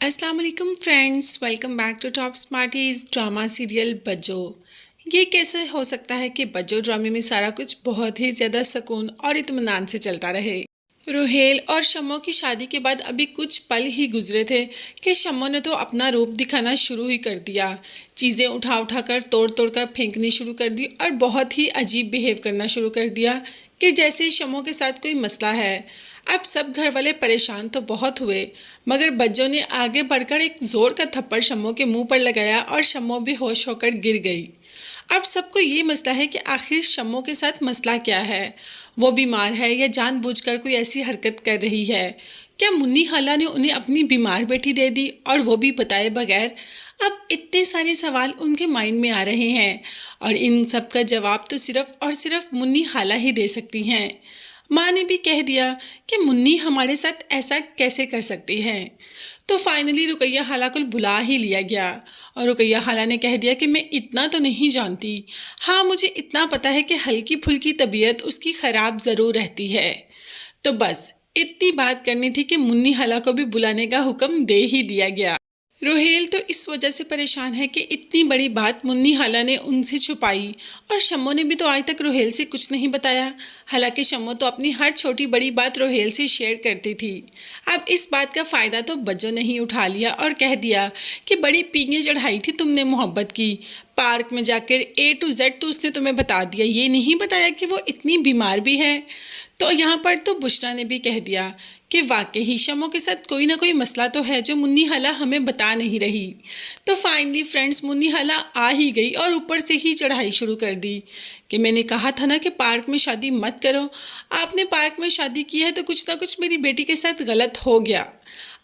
अस्सलाम वालेकुम friends, welcome back to Top Smarties drama serial Bajjo. ये कैसे हो सकता है कि बज्जो ड्रामे में सारा कुछ बहुत ही ज़्यादा सुकून और इत्मीनान से चलता रहे। रोहेल और शम्मो की शादी के बाद अभी कुछ पल ही गुजरे थे कि शम्मो ने तो अपना रूप दिखाना शुरू ही कर दिया। चीज़ें उठा उठा कर तोड़ तोड़ कर फेंकनी शुरू कर दी और बहुत ही अजीब बिहेव करना शुरू कर दिया कि जैसे शम्मो के साथ कोई मसला है। अब सब घर वाले परेशान तो बहुत हुए, मगर बज्जो ने आगे बढ़कर एक जोर का थप्पड़ शम्मो के मुंह पर लगाया और शम्मो बेहोश होकर गिर गई। अब सबको ये मसला है कि आखिर शम्मो के साथ मसला क्या है। वो बीमार है या जानबूझकर कोई ऐसी हरकत कर रही है। क्या मुन्नी खाला ने उन्हें अपनी बीमार बेटी दे दी और वो भी बताए बगैर। अब इतने सारे सवाल उनके माइंड में आ रहे हैं और इन सब का जवाब तो सिर्फ और सिर्फ मुन्नी खाला ही दे सकती हैं। माँ ने भी कह दिया कि मुन्नी हमारे साथ ऐसा कैसे कर सकती है। तो फाइनली रुकैया खाला को बुला ही लिया गया और रुकैया खाला ने कह दिया कि मैं इतना तो नहीं जानती, हाँ मुझे इतना पता है कि हल्की फुल्की तबीयत उसकी ख़राब ज़रूर रहती है। तो बस इतनी बात करनी थी कि मुन्नी खाला को भी बुलाने का हुक्म दे ही दिया गया। रोहेल तो इस वजह से परेशान है कि इतनी बड़ी बात मुन्नी खाला ने उनसे छुपाई और शम्मो ने भी तो आज तक रोहेल से कुछ नहीं बताया। हालांकि शम्मो तो अपनी हर छोटी बड़ी बात रोहेल से शेयर करती थी। अब इस बात का फ़ायदा तो बज्जो ने ही उठा लिया और कह दिया कि बड़ी पींगें चढ़ाई थी तुमने मोहब्बत की। पार्क में जाकर A to Z तो उसने तुम्हें बता दिया, ये नहीं बताया कि वो इतनी बीमार भी है। तो यहाँ पर तो बुशरा ने भी कह दिया कि वाकई शम्मो के साथ कोई ना कोई मसला तो है जो मुन्नी खाला हमें बता नहीं रही। तो फाइनली फ्रेंड्स मुन्नी खाला आ ही गई और ऊपर से ही चढ़ाई शुरू कर दी कि मैंने कहा था ना कि पार्क में शादी मत करो। आपने पार्क में शादी की है तो कुछ ना कुछ मेरी बेटी के साथ गलत हो गया।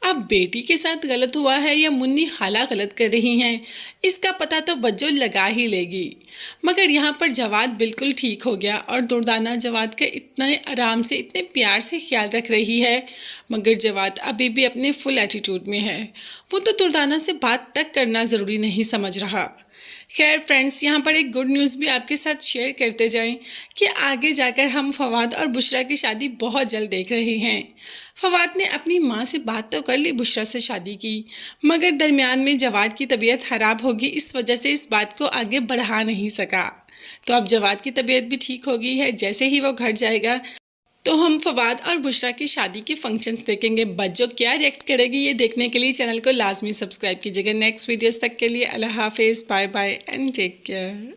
अब बेटी के साथ गलत हुआ है या मुन्नी खाला गलत कर रही हैं, इसका पता तो बज्जो लगा ही लेगी। मगर यहाँ पर जवाद बिल्कुल ठीक हो गया और दुर्दाना जवाद का इतने आराम से इतने प्यार से ख्याल रख रही है। मगर जवाद अभी भी अपने फुल एटीट्यूड में है। वो तो दुर्दाना से बात तक करना ज़रूरी नहीं समझ रहा। खैर फ्रेंड्स, यहाँ पर एक गुड न्यूज़ भी आपके साथ शेयर करते जाएं कि आगे जाकर हम फवाद और बुशरा की शादी बहुत जल्द देख रहे हैं। फवाद ने अपनी माँ से बात तो कर ली बुशरा से शादी की, मगर दरमियान में जवाद की तबीयत ख़राब होगी, इस वजह से इस बात को आगे बढ़ा नहीं सका। तो अब जवाद की तबीयत भी ठीक हो गई है। जैसे ही वो घर जाएगा तो हम फवाद और बुशरा की शादी के फंक्शंस देखेंगे। बज्जो क्या रिएक्ट करेगी ये देखने के लिए चैनल को लाजमी सब्सक्राइब कीजिएगा। नेक्स्ट वीडियोस तक के लिए अल्लाह हाफिज़, bye bye and take care.